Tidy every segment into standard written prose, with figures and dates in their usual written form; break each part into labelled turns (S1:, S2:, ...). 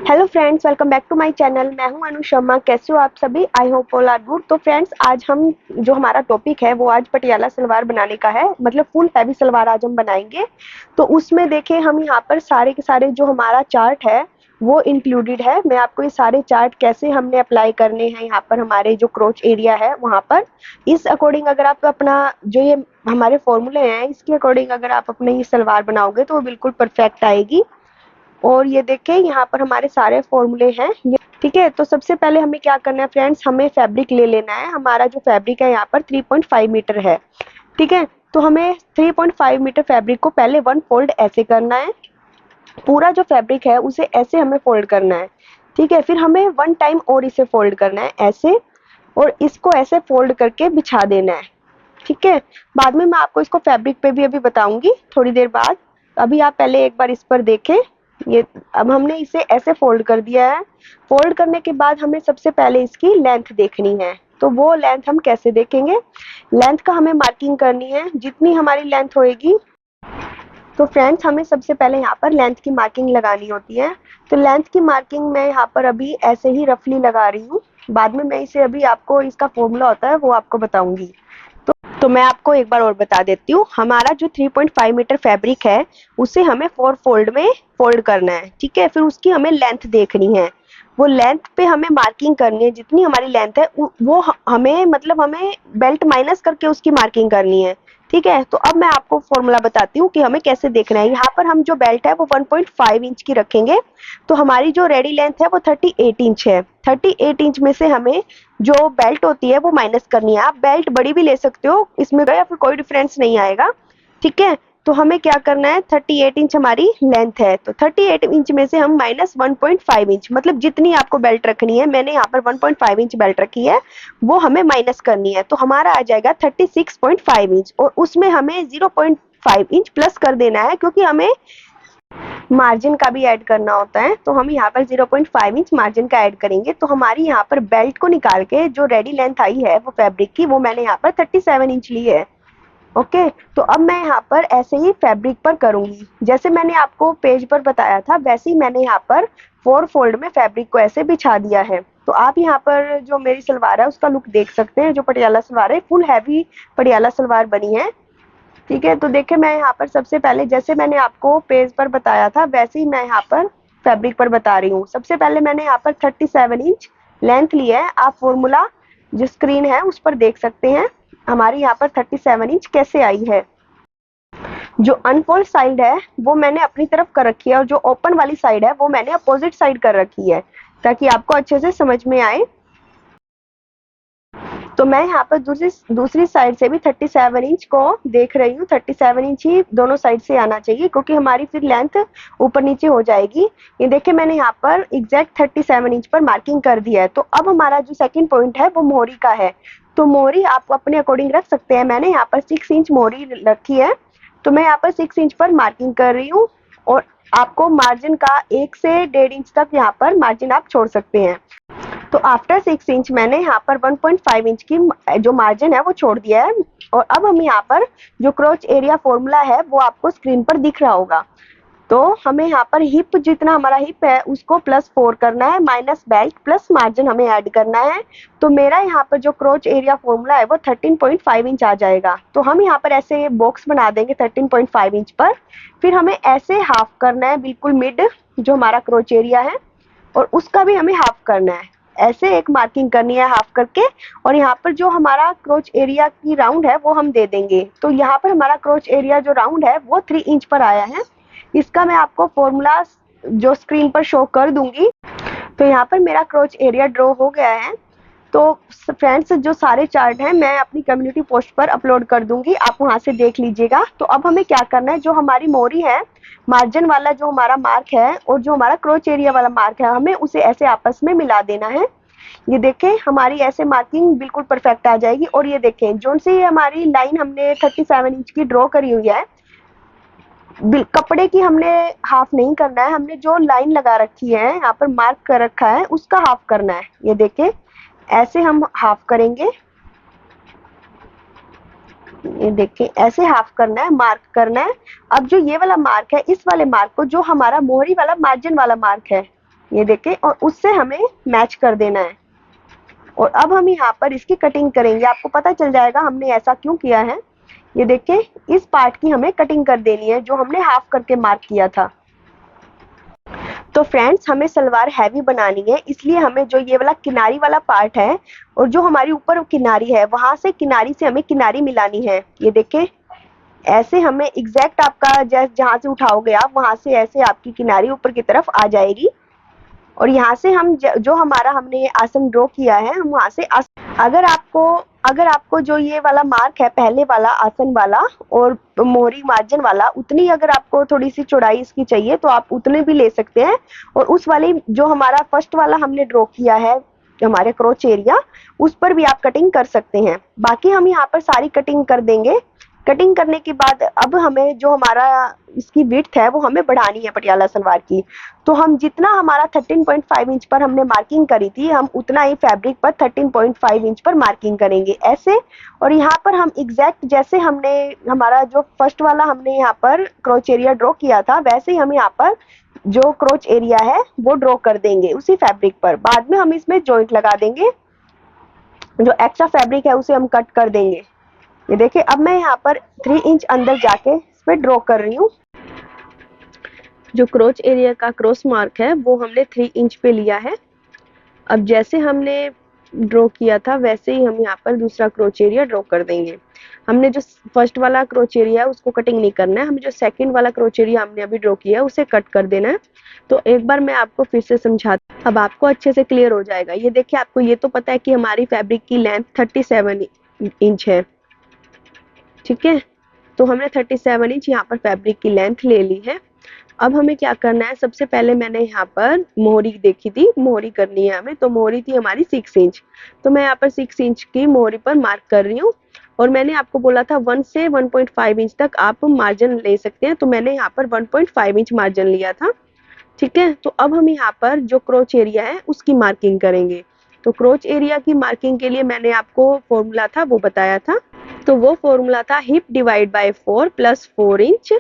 S1: Hello friends, welcome back to my channel. मैं हूं अनु शर्मा। कैसे हो आप सभी? I hope all are good. तो फ्रेंड्स, आज हम जो हमारा टॉपिक है वो आज पटियाला सलवार बनाने का है, मतलब फुल हैवी सलवार आज हम बनाएंगे। तो उसमें देखें, हम यहाँ पर सारे के सारे जो हमारा चार्ट है वो इंक्लूडेड है। मैं आपको ये सारे चार्ट कैसे हमने अप्लाई करने हैं यहाँ पर हमारे जो क्रोच एरिया है वहाँ पर, इस अकॉर्डिंग अगर आप अपना जो ये हमारे फॉर्मूले हैं इसके अकॉर्डिंग अगर आप अपने ये सलवार बनाओगे तो वो बिल्कुल परफेक्ट आएगी। और ये देखें, यहाँ पर हमारे सारे फॉर्मूले हैं। ठीक है, तो सबसे पहले हमें क्या करना है फ्रेंड्स, हमें फैब्रिक ले लेना है। हमारा जो फैब्रिक है यहाँ पर 3.5 मीटर है। ठीक है, तो हमें 3.5 मीटर फैब्रिक को पहले वन फोल्ड ऐसे करना है। पूरा जो फैब्रिक है उसे ऐसे हमें फोल्ड करना है। ठीक है, फिर हमें वन टाइम और इसे फोल्ड करना है ऐसे, और इसको ऐसे फोल्ड करके बिछा देना है। ठीक है, बाद में मैं आपको इसको फैब्रिक पे भी अभी बताऊंगी थोड़ी देर बाद। अभी आप पहले एक बार इस पर देखें। ये अब हमने इसे ऐसे फोल्ड कर दिया है। फोल्ड करने के बाद हमें सबसे पहले इसकी लेंथ देखनी है। तो वो लेंथ हम कैसे देखेंगे? लेंथ का हमें मार्किंग करनी है। जितनी हमारी लेंथ होएगी, तो फ्रेंड्स हमें सबसे पहले यहाँ पर लेंथ की मार्किंग लगानी होती है। तो लेंथ की मार्किंग मैं यहाँ पर अभी ऐसे ही रफली लगा रही हूँ। बाद में मैं इसे अभी आपको इसका फॉर्मूला होता है वो आपको बताऊंगी। तो मैं आपको एक बार और बता देती हूँ। हमारा जो 3.5 मीटर फैब्रिक है उसे हमें 4 फोल्ड में फोल्ड करना है। ठीक है, फिर उसकी हमें लेंथ देखनी है। वो लेंथ पे हमें मार्किंग करनी है। जितनी हमारी लेंथ है वो हमें मतलब हमें बेल्ट माइनस करके उसकी मार्किंग करनी है। ठीक है, तो अब मैं आपको फॉर्मूला बताती हूँ कि हमें कैसे देखना है। यहाँ पर हम जो बेल्ट है वो 1.5 इंच की रखेंगे। तो हमारी जो रेडी लेंथ है वो 38 इंच है। 38 इंच में से हमें जो बेल्ट होती है वो माइनस करनी है। आप बेल्ट बड़ी भी ले सकते हो इसमें, या फिर कोई डिफरेंस नहीं आएगा। ठीक है, तो हमें क्या करना है, 38 इंच हमारी लेंथ है। तो 38 इंच में से हम माइनस 1.5 इंच, मतलब जितनी आपको बेल्ट रखनी है, मैंने यहाँ पर 1.5 इंच बेल्ट रखी है, वो हमें माइनस करनी है। तो हमारा आ जाएगा 36.5 इंच, और उसमें हमें 0.5 इंच प्लस कर देना है क्योंकि हमें मार्जिन का भी ऐड करना होता है। तो हम यहाँ पर 0.5 इंच मार्जिन का ऐड करेंगे। तो हमारी यहाँ पर बेल्ट को निकाल के जो रेडी लेंथ आई है वो फैब्रिक की, वो मैंने यहाँ पर 37 इंच ली है। ओके, तो अब मैं यहाँ पर ऐसे ही फैब्रिक पर करूंगी। जैसे मैंने आपको पेज पर बताया था वैसे ही मैंने यहाँ पर 4 फोल्ड में फैब्रिक को ऐसे बिछा दिया है। तो आप यहाँ पर जो मेरी सलवार है उसका लुक देख सकते हैं। जो पटियाला सलवार है, फुल हैवी पटियाला सलवार बनी है। ठीक है, तो देखिए, मैं यहाँ पर सबसे पहले जैसे मैंने आपको पेज पर बताया था वैसे ही मैं यहाँ पर फैब्रिक पर बता रही हूँ। सबसे पहले मैंने यहाँ पर 37 इंच लेंथ ली है। आप फॉर्मूला जो स्क्रीन है उस पर देख सकते हैं हमारी यहाँ पर 37 इंच कैसे आई है। जो अनफोल्ड साइड है वो मैंने अपनी तरफ कर रखी है, और जो ओपन वाली साइड है वो मैंने अपोजिट साइड कर रखी है, ताकि आपको अच्छे से समझ में आए। तो मैं यहाँ पर दूसरी साइड से भी 37 इंच को देख रही हूँ। 37 इंच ही दोनों साइड से आना चाहिए, क्योंकि हमारी फिर लेंथ ऊपर नीचे हो जाएगी। ये देखिए, मैंने यहाँ पर एग्जैक्ट 37 इंच पर मार्किंग कर दिया है। तो अब हमारा जो सेकंड पॉइंट है वो मोहरी का है। तो मोहरी आप अपने अकॉर्डिंग रख सकते हैं। मैंने यहाँ पर 6 इंच मोहरी रखी है। तो मैं यहाँ पर 6 इंच पर मार्किंग कर रही हूँ, और आपको मार्जिन का 1 से 1.5 इंच तक यहाँ पर मार्जिन आप छोड़ सकते हैं। तो आफ्टर 6 इंच मैंने यहाँ पर 1.5 इंच की जो मार्जिन है वो छोड़ दिया है। और अब हम यहाँ पर जो क्रोच एरिया फॉर्मूला है वो आपको स्क्रीन पर दिख रहा होगा। तो हमें यहाँ पर हिप, जितना हमारा हिप है उसको +4 करना है, माइनस बेल्ट प्लस मार्जिन हमें ऐड करना है। तो मेरा यहाँ पर जो क्रोच एरिया फॉर्मूला है वो 13.5 इंच आ जाएगा। तो हम यहाँ पर ऐसे बॉक्स बना देंगे 13.5 इंच पर। फिर हमें ऐसे हाफ करना है, बिल्कुल मिड जो हमारा क्रोच एरिया है, और उसका भी हमें हाफ करना है। ऐसे एक मार्किंग करनी है हाफ करके, और यहाँ पर जो हमारा क्रोच एरिया की राउंड है वो हम दे देंगे। तो यहाँ पर हमारा क्रोच एरिया जो राउंड है वो 3 इंच पर आया है। इसका मैं आपको फॉर्मूला जो स्क्रीन पर शो कर दूंगी। तो यहाँ पर मेरा क्रोच एरिया ड्रॉ हो गया है। तो फ्रेंड्स, जो सारे चार्ट हैं मैं अपनी कम्युनिटी पोस्ट पर अपलोड कर दूंगी, आप वहां से देख लीजिएगा। तो अब हमें क्या करना है, जो हमारी मोहरी है, मार्जिन वाला जो हमारा मार्क है और जो हमारा क्रोच एरिया वाला मार्क है, हमें उसे ऐसे आपस में मिला देना है। ये देखें, हमारी ऐसे मार्किंग बिल्कुल परफेक्ट आ जाएगी। और ये देखें, जो सी हमारी लाइन हमने 37 इंच की ड्रॉ करी हुई है, कपड़े की हमने हाफ नहीं करना है। हमने जो लाइन लगा रखी है, यहाँ पर मार्क कर रखा है, उसका हाफ करना है। ये देखें, ऐसे हम हाफ करेंगे। ये देखें, ऐसे हाफ करना है, मार्क करना है। अब जो ये वाला मार्क है, इस वाले मार्क को, जो हमारा मोहरी वाला मार्जिन वाला मार्क है, ये देखें, और उससे हमें मैच कर देना है। और अब हम यहाँ पर इसकी कटिंग करेंगे, आपको पता चल जाएगा हमने ऐसा क्यों किया है। ये देखें, इस पार्ट की हमें कटिंग कर देनी है जो हमने हाफ करके मार्क किया था। तो फ्रेंड्स, हमें सलवार हैवी बनानी है, इसलिए हमें जो ये वाला किनारी वाला पार्ट है और जो हमारी ऊपर किनारी है, वहां से किनारी से हमें किनारी मिलानी है। ये देखें, ऐसे हमें एग्जैक्ट आपका जहां से उठाओगे आप, वहां से ऐसे आपकी किनारी ऊपर की तरफ आ जाएगी। और यहाँ से हम जो हमारा हमने आसन ड्रॉ किया है, हम वहां से अगर आपको जो ये वाला मार्क है, पहले वाला आसन वाला और मोहरी मार्जिन वाला, उतनी अगर आपको थोड़ी सी चौड़ाई इसकी चाहिए तो आप उतने भी ले सकते हैं। और उस वाली जो हमारा फर्स्ट वाला हमने ड्रॉ किया है, हमारे क्रोच एरिया, उस पर भी आप कटिंग कर सकते हैं। बाकी हम यहाँ पर सारी कटिंग कर देंगे। कटिंग करने के बाद अब हमें जो हमारा इसकी विड्थ है वो हमें बढ़ानी है पटियाला सलवार की। तो हम जितना हमारा 13.5 इंच पर हमने मार्किंग करी थी, हम उतना ही फैब्रिक पर 13.5 इंच पर मार्किंग करेंगे ऐसे। और यहाँ पर हम एग्जैक्ट जैसे हमने हमारा जो फर्स्ट वाला हमने यहाँ पर क्रोच एरिया ड्रॉ किया था, वैसे ही हम यहाँ पर जो क्रोच एरिया है वो ड्रॉ कर देंगे उसी फैब्रिक पर। बाद में हम इसमें जॉइंट लगा देंगे, जो एक्स्ट्रा फैब्रिक है उसे हम कट कर देंगे। ये देखिए, अब मैं यहाँ पर 3 इंच अंदर जाके इस पर ड्रॉ कर रही हूँ। जो क्रोच एरिया का क्रॉस मार्क है वो हमने 3 इंच पे लिया है। अब जैसे हमने ड्रॉ किया था वैसे ही हम यहाँ पर दूसरा क्रोच एरिया ड्रॉ कर देंगे। हमने जो फर्स्ट वाला क्रोच एरिया है उसको कटिंग नहीं करना है, हमें जो सेकंड वाला क्रोच एरिया हमने अभी ड्रॉ किया है उसे कट कर देना है। तो एक बार मैं आपको फिर से समझाती हूँ, अब आपको अच्छे से क्लियर हो जाएगा। ये देखिए, आपको ये तो पता है कि हमारी फैब्रिक की लेंथ 37 इंच है, ठीक है। तो हमने 37 इंच यहाँ पर फैब्रिक की लेंथ ले ली है। अब हमें क्या करना है, सबसे पहले मैंने यहाँ पर मोहरी देखी थी, मोहरी करनी है हमें। तो मोहरी थी हमारी 6 इंच, तो मैं यहाँ पर 6 इंच की मोहरी पर मार्क कर रही हूँ। और मैंने आपको बोला था 1 से 1.5 इंच तक आप मार्जिन ले सकते हैं, तो मैंने यहाँ पर 1.5 इंच मार्जिन लिया था, ठीक है। तो अब हम यहाँ पर जो क्रोच एरिया है उसकी मार्किंग करेंगे। तो क्रोच एरिया की मार्किंग के लिए मैंने आपको फॉर्मूला था वो बताया था। तो वो फॉर्मूला था hip divide by 4 plus 4 inch.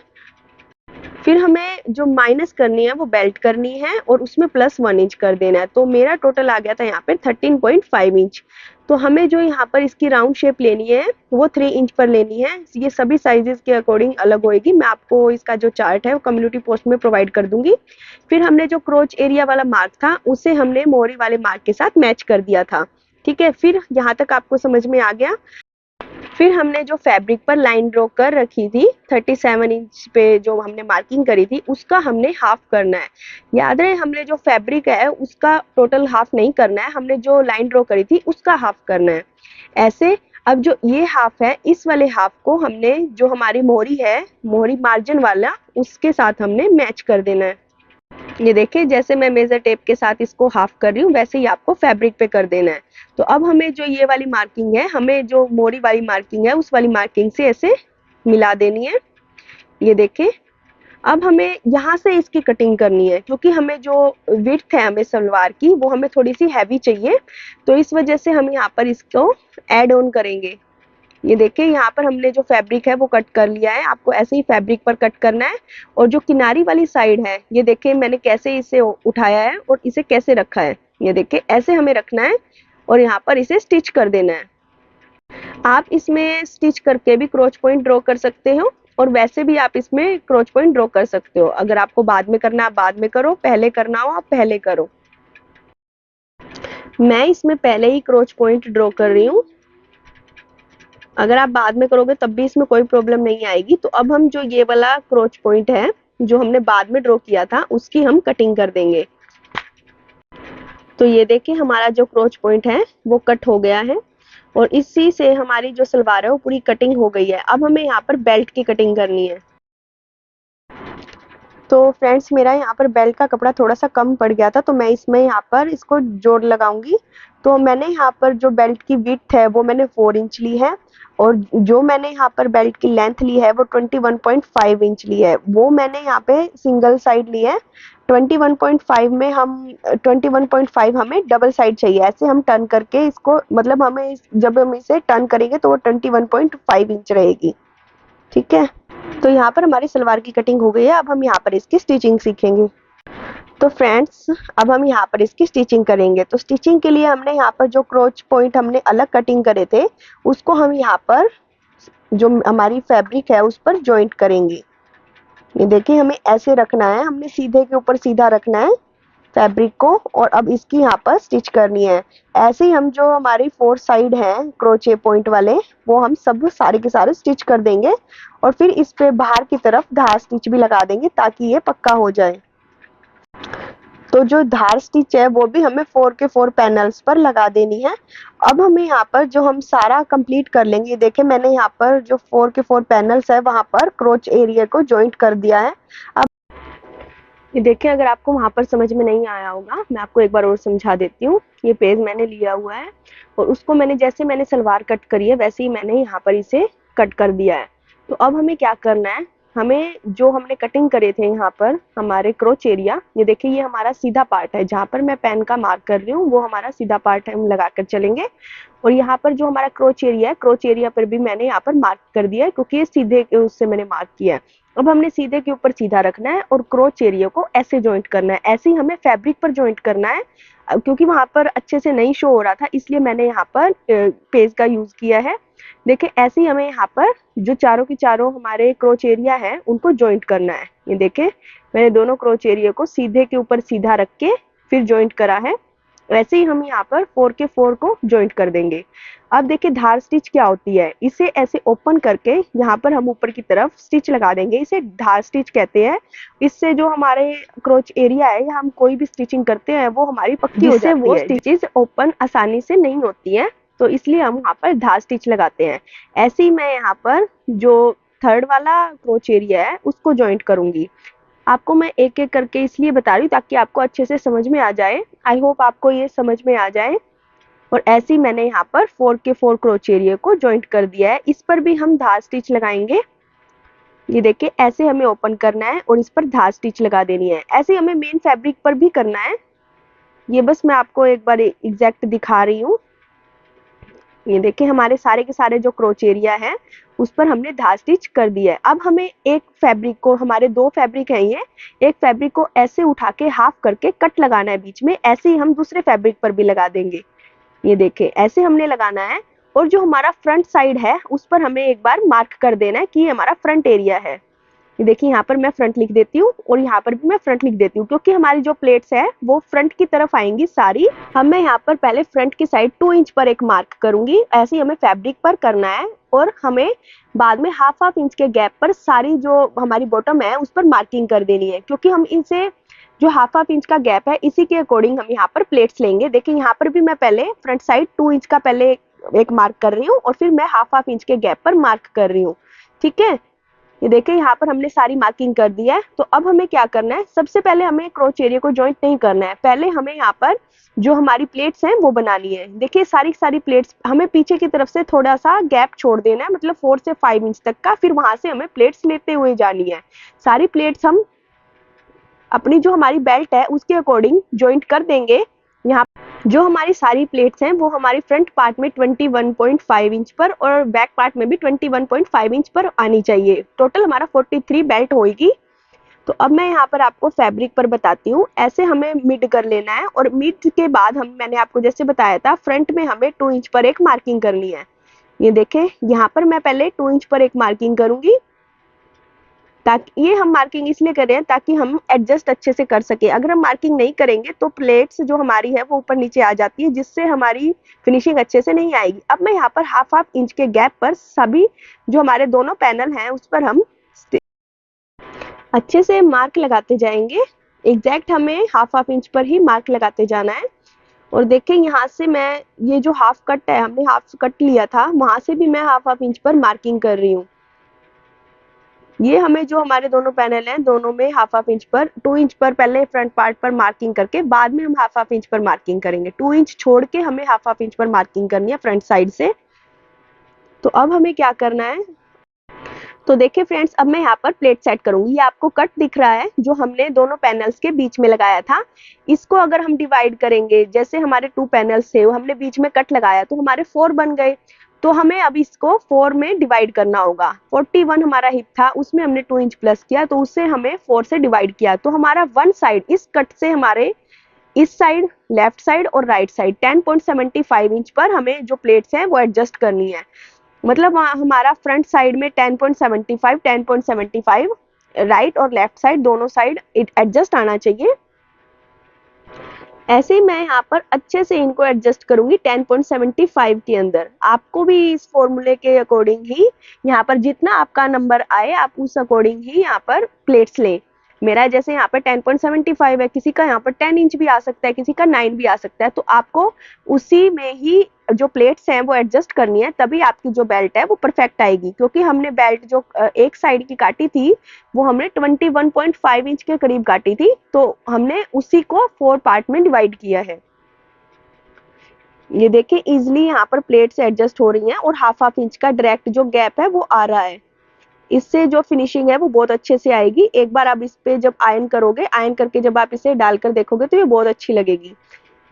S1: फिर हमें जो माइनस करनी है वो बेल्ट करनी है और उसमें प्लस 1 इंच कर देना है। तो मेरा टोटल आ गया था यहाँ पे 13.5 इंच। तो हमें जो यहाँ पर इसकी राउंड शेप लेनी है वो 3 इंच पर लेनी है। ये सभी साइजेस के अकॉर्डिंग अलग होएगी, मैं आपको इसका जो चार्ट है वो कम्युनिटी पोस्ट में प्रोवाइड कर दूंगी। फिर हमने जो क्रोच एरिया वाला मार्क था उसे हमने मोहरी वाले मार्क के साथ मैच कर दिया था, ठीक है। फिर यहाँ तक आपको समझ में आ गया। फिर हमने जो फैब्रिक पर लाइन ड्रॉ कर रखी थी 37 इंच पे, जो हमने मार्किंग करी थी उसका हमने हाफ करना है। याद रहे, हमने जो फैब्रिक है उसका टोटल हाफ नहीं करना है, हमने जो लाइन ड्रॉ करी थी उसका हाफ करना है ऐसे। अब जो ये हाफ है, इस वाले हाफ को हमने जो हमारी मोहरी है, मोहरी मार्जिन वाला, उसके साथ हमने मैच कर देना है। ये देखिए, जैसे मैं मेजर टेप के साथ इसको हाफ कर रही हूँ वैसे ही आपको फैब्रिक पे कर देना है। तो अब हमें जो ये वाली मार्किंग है, हमें जो मोहरी वाली मार्किंग है उस वाली मार्किंग से ऐसे मिला देनी है। ये देखिए, अब हमें यहाँ से इसकी कटिंग करनी है, क्योंकि हमें जो विड्थ है हमें सलवार की वो हमें थोड़ी सी हैवी चाहिए। तो इस वजह से हम यहाँ पर इसको ऐड ऑन करेंगे। ये देखिए, यहाँ पर हमने जो फैब्रिक है वो कट कर लिया है, आपको ऐसे ही फैब्रिक पर कट करना है। और जो किनारी वाली साइड है, ये देखिए मैंने कैसे इसे उठाया है और इसे कैसे रखा है। ये देखिए, ऐसे हमें रखना है और यहाँ पर इसे स्टिच कर देना है। आप इसमें स्टिच करके भी क्रोच पॉइंट ड्रॉ कर सकते हो और वैसे भी आप इसमें क्रोच पॉइंट ड्रॉ कर सकते हो। अगर आपको बाद में करना है आप बाद में करो, पहले करना हो आप पहले करो। मैं इसमें पहले ही क्रोच पॉइंट ड्रॉ कर रही हूँ, अगर आप बाद में करोगे तब भी इसमें कोई प्रॉब्लम नहीं आएगी। तो अब हम जो ये वाला क्रोच पॉइंट है जो हमने बाद में ड्रॉ किया था उसकी हम कटिंग कर देंगे। तो ये देखिए, हमारा जो क्रोच पॉइंट है वो कट हो गया है और इसी से हमारी जो सलवार है वो पूरी कटिंग हो गई है। अब हमें यहाँ पर बेल्ट की कटिंग करनी है। तो फ्रेंड्स, मेरा यहाँ पर बेल्ट का कपड़ा थोड़ा सा कम पड़ गया था, तो मैं इसमें यहाँ पर इसको जोड़ लगाऊंगी। तो मैंने यहाँ पर जो बेल्ट की विड्थ है वो मैंने 4 इंच ली है और जो मैंने यहाँ पर बेल्ट की लेंथ ली है वो 21.5 इंच ली है। वो मैंने यहाँ पे सिंगल साइड ली है। 21.5 में हम 21.5 हमें डबल साइड चाहिए, ऐसे हम टर्न करके इसको, मतलब हमें जब हम इसे टर्न करेंगे तो वो 21.5 इंच रहेगी, ठीक है। तो यहाँ पर हमारी सलवार की कटिंग हो गई है। अब हम यहाँ पर इसकी स्टिचिंग सीखेंगे। तो फ्रेंड्स अब हम यहाँ पर इसकी स्टिचिंग करेंगे। तो स्टिचिंग के लिए हमने यहाँ पर जो क्रोच पॉइंट हमने अलग कटिंग करे थे उसको हम यहाँ पर जो हमारी फैब्रिक है उस पर जॉइंट करेंगे। ये देखिए हमें ऐसे रखना है, हमने सीधे के ऊपर सीधा रखना है फैब्रिक को और अब इसकी यहाँ पर स्टिच करनी है। ऐसे ही हम जो हमारी 4 साइड हैं क्रोचे पॉइंट वाले वो हम सब सारे के सारे स्टिच कर देंगे और फिर इस पे बाहर की तरफ धार स्टिच भी लगा देंगे ताकि ये पक्का हो जाए। तो जो धार स्टिच है वो भी हमें 4 के 4 पैनल्स पर लगा देनी है। अब हमें यहाँ पर जो हम सारा कंप्लीट कर लेंगे, देखिए मैंने यहाँ पर जो 4 के 4 पैनल्स है वहां पर क्रोच एरिया को जॉइंट कर दिया है। अब ये देखिए अगर आपको वहां पर समझ में नहीं आया होगा मैं आपको एक बार और समझा देती हूँ। ये पेज मैंने लिया हुआ है और उसको मैंने सलवार कट करी है वैसे ही मैंने यहाँ पर इसे कट कर दिया है। तो अब हमें क्या करना है, हमें जो हमने कटिंग करे थे यहाँ पर हमारे क्रोच एरिया, ये देखिए ये हमारा सीधा पार्ट है जहाँ पर मैं पेन का मार्क कर रही हूँ वो हमारा सीधा पार्ट है, हम लगा कर चलेंगे। और यहाँ पर जो हमारा क्रोच एरिया है क्रोच एरिया पर भी मैंने यहाँ पर मार्क कर दिया है क्योंकि ये सीधे उससे मैंने मार्क किया है। अब हमने सीधे के ऊपर सीधा रखना है और क्रोच एरिया को ऐसे जॉइंट करना है। ऐसे ही हमें फैब्रिक पर जॉइंट करना है। क्योंकि वहां पर अच्छे से नहीं शो हो रहा था इसलिए मैंने यहाँ पर पेज का यूज किया है। देखिए ऐसे ही हमें यहाँ पर जो चारों के चारों हमारे क्रोच एरिया है उनको जॉइंट करना है। ये देखिए मैंने दोनों क्रोच एरिया को सीधे के ऊपर सीधा रख के फिर जॉइंट करा है। ऐसे ही हम यहाँ पर 4 के 4 को जॉइंट कर देंगे। अब देखिए धार स्टिच क्या होती है, इसे ऐसे ओपन करके यहाँ पर हम ऊपर की तरफ स्टिच लगा देंगे, इसे धार स्टिच कहते हैं। इससे जो हमारे क्रोच एरिया है या हम कोई भी स्टिचिंग करते हैं वो हमारी पक्की हो जाती है, वो स्टिचेस ओपन आसानी से नहीं होती है तो इसलिए हम यहाँ पर धार स्टिच लगाते हैं। ऐसे ही मैं यहाँ पर जो थर्ड वाला क्रोच एरिया है उसको जॉइंट करूंगी। आपको मैं एक एक करके इसलिए बता रही हूँ ताकि आपको अच्छे से समझ में आ जाए। आई होप आपको ये समझ में आ जाए। और ऐसे ही मैंने यहाँ पर 4 के 4 क्रोच एरिया को जॉइंट कर दिया है। इस पर भी हम धार स्टिच लगाएंगे। ये देखिए ऐसे हमें ओपन करना है और इस पर धार स्टिच लगा देनी है। ऐसे हमें मेन फैब्रिक पर भी करना है। ये बस मैं आपको एक बार एग्जैक्ट दिखा रही हूँ। ये देखिए हमारे सारे के सारे जो क्रोच एरिया है उस पर हमने धार स्टिच कर दिया है। अब हमें एक फैब्रिक को, हमारे 2 फैब्रिक हैं ये, एक फैब्रिक को ऐसे उठा के हाफ करके कट लगाना है बीच में। ऐसे ही हम दूसरे फैब्रिक पर भी लगा देंगे। ये देखिए ऐसे हमने लगाना है और जो हमारा फ्रंट साइड है उस पर हमें एक बार मार्क कर देना है कि ये हमारा फ्रंट एरिया है। ये देखिए यहाँ पर मैं फ्रंट लिख देती हूँ और यहाँ पर भी मैं फ्रंट लिख देती हूँ क्योंकि हमारी जो प्लेट्स है वो फ्रंट की तरफ आएंगी सारी। हमें यहाँ पर पहले फ्रंट की साइड 2 इंच पर एक मार्क करूंगी। ऐसे ही हमें फैब्रिक पर करना है और हमें बाद में हाफ इंच के गैप पर सारी जो हमारी बॉटम है उस पर मार्किंग कर देनी है क्योंकि हम इसे जो हाफ इंच का गैप है इसी के अकॉर्डिंग हम यहाँ पर प्लेट्स लेंगे। देखिए यहाँ पर भी मैं पहले फ्रंट साइड 2 इंच का पहले एक मार्क कर रही हूँ और फिर मैं हाफ इंच के गैप पर मार्क कर रही हूँ। ठीक है, ये देखिए यहाँ पर हमने सारी मार्किंग कर दी है। तो अब हमें क्या करना है, सबसे पहले हमें क्रोच एरिया को जॉइंट नहीं करना है, पहले हमें यहाँ पर जो हमारी प्लेट्स हैं वो बनानी है। देखिए सारी प्लेट्स हमें पीछे की तरफ से थोड़ा सा गैप छोड़ देना है, मतलब 4 से 5 इंच तक का, फिर वहां से हमें प्लेट्स लेते हुए जानी है। सारी प्लेट्स हम अपनी जो हमारी बेल्ट है उसके अकॉर्डिंग जॉइंट कर देंगे। यहाँ जो हमारी सारी प्लेट्स हैं वो हमारी फ्रंट पार्ट में 21.5 इंच पर और बैक पार्ट में भी 21.5 इंच पर आनी चाहिए। टोटल हमारा 43 बेल्ट होगी। तो अब मैं यहाँ पर आपको फैब्रिक पर बताती हूँ। ऐसे हमें मिड कर लेना है और मिड के बाद मैंने आपको जैसे बताया था फ्रंट में हमें 2 इंच पर एक मार्किंग करनी है। ये देखें यहाँ पर मैं पहले 2 इंच पर एक मार्किंग करूंगी, ताकि ये हम मार्किंग इसलिए कर रहे हैं ताकि हम एडजस्ट अच्छे से कर सके। अगर हम मार्किंग नहीं करेंगे तो प्लेट्स जो हमारी है वो ऊपर नीचे आ जाती है जिससे हमारी फिनिशिंग अच्छे से नहीं आएगी। अब मैं यहाँ पर हाफ इंच के गैप पर सभी जो हमारे दोनों पैनल हैं उस पर हम अच्छे से मार्क लगाते जाएंगे। एग्जैक्ट हमें हाफ इंच पर ही मार्क लगाते जाना है। और देखें यहाँ से मैं ये जो हाफ कट है, हमने हाफ कट लिया था, वहां से भी मैं हाफ इंच पर मार्किंग कर रही हूँ। ये हमें जो हमारे दोनों पैनल हैं दोनों में हाफ इंच पर 2 इंच पर पहले फ्रंट पार्ट पर मार्किंग करके बाद में हम हाफ इंच पर मार्किंग करेंगे। 2 इंच छोड़ के हमें हाफ इंच पर मार्किंग करनी है फ्रंट साइड से। तो अब हमें क्या करना है, तो देखिए फ्रेंड्स अब मैं यहाँ पर प्लेट सेट करूंगी। ये आपको कट दिख रहा है जो हमने दोनों पैनल्स के बीच में लगाया था। इसको अगर हम डिवाइड करेंगे, जैसे हमारे 2 पैनल्स थे हमने बीच में कट लगाया तो हमारे 4 बन गए। तो हमें अब इसको 4 में डिवाइड करना होगा। 41 हमारा हिप था, उसमें हमने 2 इंच प्लस किया, तो उससे हमें 4 से डिवाइड किया, तो हमारा वन साइड इस कट से हमारे इस साइड, लेफ्ट साइड और राइट साइड 10.75 इंच पर हमें जो प्लेट्स हैं वो एडजस्ट करनी है। मतलब हमारा फ्रंट साइड में 10.75 राइट और लेफ्ट साइड दोनों साइड एडजस्ट आना चाहिए। ऐसे ही मैं यहाँ पर अच्छे से इनको एडजस्ट करूंगी 10.75 के अंदर। आपको भी इस फॉर्मूले के अकॉर्डिंग ही यहाँ पर जितना आपका नंबर आए आप उस अकॉर्डिंग ही यहाँ पर प्लेट्स लें। मेरा जैसे यहाँ पर 10.75 है, किसी का यहाँ पर 10 इंच भी आ सकता है, किसी का 9 भी आ सकता है, तो आपको उसी में ही जो प्लेट्स हैं वो एडजस्ट करनी है, तभी आपकी जो बेल्ट है वो परफेक्ट आएगी। क्योंकि हमने बेल्ट जो एक साइड की काटी थी वो हमने 21.5 इंच के करीब काटी थी, तो हमने उसी को 4 पार्ट में डिवाइड किया है। ये देखिए इजिली यहाँ पर प्लेट्स एडजस्ट हो रही हैं और हाफ इंच का डायरेक्ट जो गैप है वो आ रहा है। इससे जो फिनिशिंग है वो बहुत अच्छे से आएगी। एक बार आप इस पे जब आयरन करोगे, आयरन करके जब आप इसे डालकर देखोगे तो ये बहुत अच्छी लगेगी।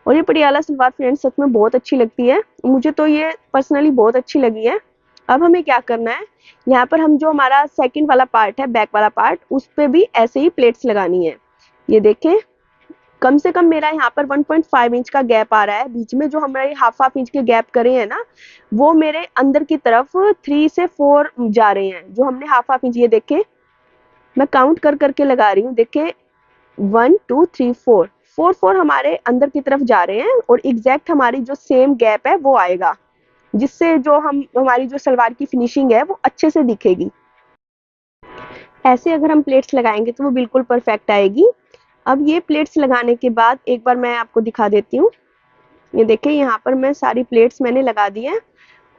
S1: और ये पटियाला सलवार फ्रेंड्स सच में बहुत अच्छी लगती है, मुझे तो ये पर्सनली बहुत अच्छी लगी है। अब हमें क्या करना है, यहाँ पर हम जो हमारा सेकंड वाला पार्ट है, बैक वाला पार्ट, उस पे भी ऐसे ही प्लेट्स लगानी है। ये देखें कम से कम मेरा यहाँ पर 1.5 इंच का गैप आ रहा है, बीच में जो हमारे हाफ इंच के गैप करे हैं ना, वो मेरे अंदर की तरफ 3 से 4 जा रहे हैं, जो हमने हाफ इंच। ये देखें मैं काउंट कर करके लगा रही हूँ, देखें 1 2 3 4 4 हमारे अंदर की तरफ जा रहे हैं और एग्जैक्ट हमारी जो सेम गैप है वो आएगा, जिससे जो हमारी जो सलवार की फिनिशिंग है वो अच्छे से दिखेगी। ऐसे अगर हम प्लेट्स लगाएंगे तो वो बिल्कुल परफेक्ट आएगी। अब ये प्लेट्स लगाने के बाद एक बार मैं आपको दिखा देती हूँ। ये देखिए यहाँ पर मैं सारी प्लेट्स मैंने लगा दी है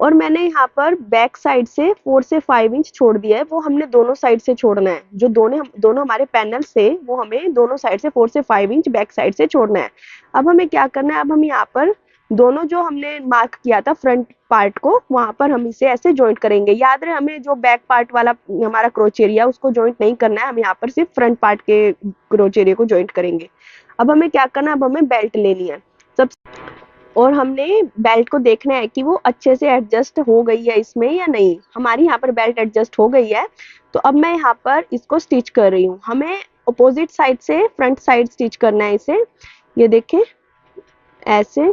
S1: और मैंने यहाँ पर बैक साइड से 4 से 5 इंच छोड़ दिया है, वो हमने दोनों साइड से छोड़ना है। जो दोनों हमारे पैनल से वो हमें दोनों साइड से 4 से 5 इंच बैक साइड से छोड़ना है। अब हमें क्या करना है, अब हम यहाँ पर दोनों जो हमने मार्क किया था फ्रंट पार्ट को, वहां पर हम इसे ऐसे जॉइंट करेंगे। याद रहे हमें जो बैक पार्ट वाला हमारा क्रोच एरिया उसको जॉइंट नहीं करना है, हम यहाँ पर सिर्फ फ्रंट पार्ट के क्रोच एरिया को जॉइंट करेंगे। अब हमें क्या करना है, अब हमें बेल्ट लेनी है सब, और हमने बेल्ट को देखना है कि वो अच्छे से एडजस्ट हो गई है इसमें या नहीं। हमारी यहाँ पर बेल्ट एडजस्ट हो गई है, तो अब मैं यहाँ पर इसको स्टिच कर रही हूँ। हमें अपोजिट साइड से फ्रंट साइड स्टिच करना है इसे। ये देखें ऐसे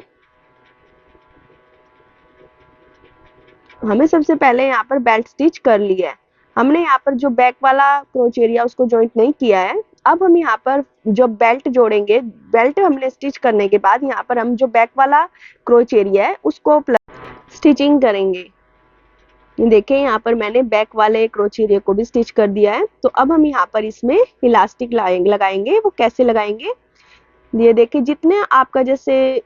S1: हमें सबसे पहले यहाँ पर बेल्ट स्टिच कर लिया है। हमने यहाँ पर जो बैक वाला क्रोच एरिया उसको जॉइंट नहीं किया है। अब हम यहाँ पर जो बेल्ट जोड़ेंगे, बेल्ट हमने स्टिच करने के बाद यहाँ पर हम जो बैक वाला क्रोच एरिया है उसको स्टिचिंग करेंगे। देखिए यहाँ पर मैंने बैक वाले क्रोच एरिया को भी स्टिच कर दिया है। तो अब हम यहाँ पर इसमें इलास्टिक लगाएंगे। वो कैसे लगाएंगे, ये देखिए जितने आपका जैसे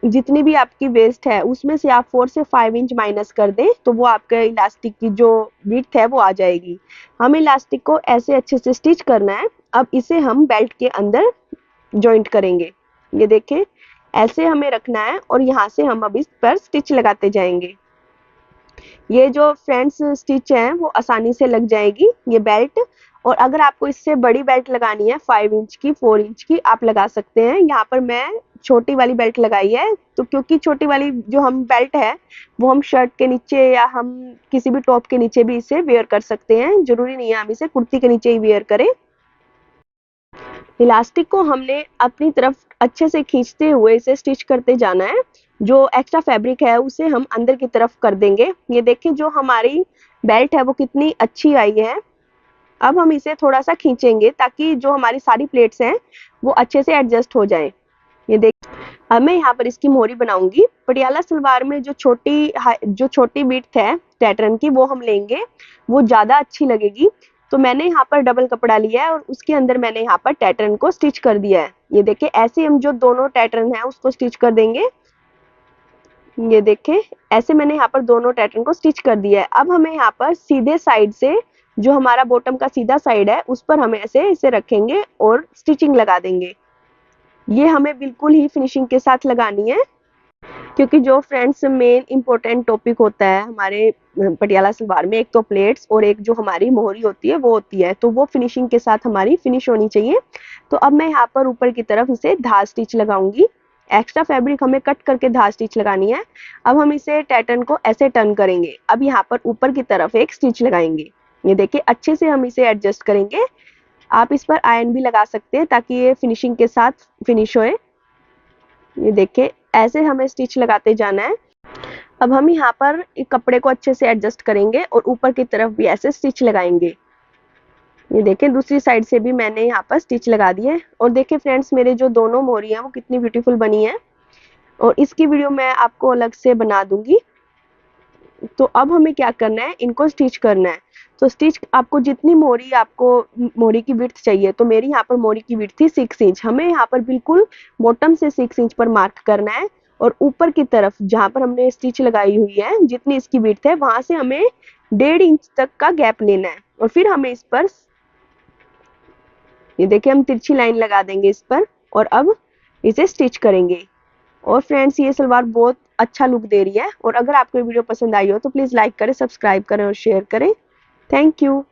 S1: जितनी भी आपकी वेस्ट है उसमें से आप 4 से 5 इंच माइनस कर दें तो वो आपका इलास्टिक की जो विड्थ है वो आ जाएगी। हम इलास्टिक को ऐसे अच्छे से स्टिच करना है। अब इसे हम बेल्ट के अंदर जॉइंट करेंगे। ये देखें ऐसे हमें रखना है और यहाँ से हम अब इस पर स्टिच लगाते जाएंगे। ये जो फ्रेंड्स स्टिच है वो आसानी से लग जाएगी ये बेल्ट। और अगर आपको इससे बड़ी बेल्ट लगानी है 5 इंच की 4 इंच की आप लगा सकते हैं। यहाँ पर मैं छोटी वाली बेल्ट लगाई है, तो क्योंकि छोटी वाली जो हम बेल्ट है वो हम शर्ट के नीचे या हम किसी भी टॉप के नीचे भी इसे वेयर कर सकते हैं, जरूरी नहीं है हम इसे कुर्ती के नीचे ही वेयर करें। इलास्टिक को हमने अपनी तरफ अच्छे से खींचते हुए इसे स्टिच करते जाना है। जो एक्स्ट्रा फैब्रिक है उसे हम अंदर की तरफ कर देंगे। ये देखिए जो हमारी बेल्ट है वो कितनी अच्छी आई है। अब हम इसे थोड़ा सा खींचेंगे ताकि जो हमारी सारी प्लेट्स हैं वो अच्छे से एडजस्ट हो जाएं। ये देख अब मैं यहाँ पर इसकी मोहरी बनाऊंगी। पटियाला सलवार में जो छोटी विड्थ है पैटर्न की वो हम लेंगे, वो ज्यादा अच्छी लगेगी। तो मैंने यहाँ पर डबल कपड़ा लिया है और उसके अंदर मैंने यहाँ पर पैटर्न को स्टिच कर दिया है। ये देखिए ऐसे हम जो दोनों पैटर्न है उसको स्टिच कर देंगे। ये देखें ऐसे मैंने यहाँ पर दोनों पैटर्न को स्टिच कर दिया है। अब हमें यहाँ पर सीधे साइड से जो हमारा बॉटम का सीधा साइड है उस पर हमें ऐसे इसे रखेंगे और स्टिचिंग लगा देंगे। ये हमें बिल्कुल ही फिनिशिंग के साथ लगानी है, क्योंकि जो फ्रेंड्स मेन इंपॉर्टेंट टॉपिक होता है हमारे पटियाला सलवार में, एक तो प्लेट्स और एक जो हमारी मोहरी होती है वो होती है, तो वो फिनिशिंग के साथ हमारी फिनिश होनी चाहिए। तो अब मैं यहाँ पर ऊपर की तरफ इसे धार स्टिच लगाऊंगी। एक्स्ट्रा फैब्रिक हमें कट करके धार स्टिच लगानी है। अब हम इसे टैटर्न को ऐसे टर्न करेंगे। अब यहाँ पर ऊपर की तरफ एक स्टिच लगाएंगे। ये देखिए अच्छे से हम इसे एडजस्ट करेंगे। आप इस पर आयरन भी लगा सकते हैं ताकि ये फिनिशिंग के साथ फिनिश होए। ये देखिए ऐसे हमें स्टिच लगाते जाना है। अब हम यहाँ पर कपड़े को अच्छे से एडजस्ट करेंगे और ऊपर की तरफ भी ऐसे स्टिच लगाएंगे। ये देखिए दूसरी साइड से भी मैंने यहाँ पर स्टिच लगा दिए। और देखिए फ्रेंड्स मेरे जो दोनों मोरी हैं वो कितनी ब्यूटीफुल बनी है, और इसकी वीडियो मैं आपको अलग से बना दूंगी। तो अब हमें क्या करना है, इनको स्टिच करना है। तो स्टिच आपको जितनी मोरी की विड्थ चाहिए, तो मेरी यहाँ पर मोरी की विड्थ थी 6 इंच। हमें यहाँ पर बिल्कुल बॉटम से 6 इंच पर मार्क करना है, और ऊपर की तरफ जहाँ पर हमने स्टिच लगाई हुई है जितनी इसकी विड्थ है वहां से हमें 1.5 इंच तक का गैप लेना है। और फिर हमें इस पर ये देखिए हम तिरछी लाइन लगा देंगे इस पर, और अब इसे स्टिच करेंगे। और फ्रेंड्स ये सलवार बहुत अच्छा लुक दे रही है। और अगर आपको वीडियो पसंद आई हो तो प्लीज़ लाइक करें, सब्सक्राइब करें और शेयर करें। Thank you.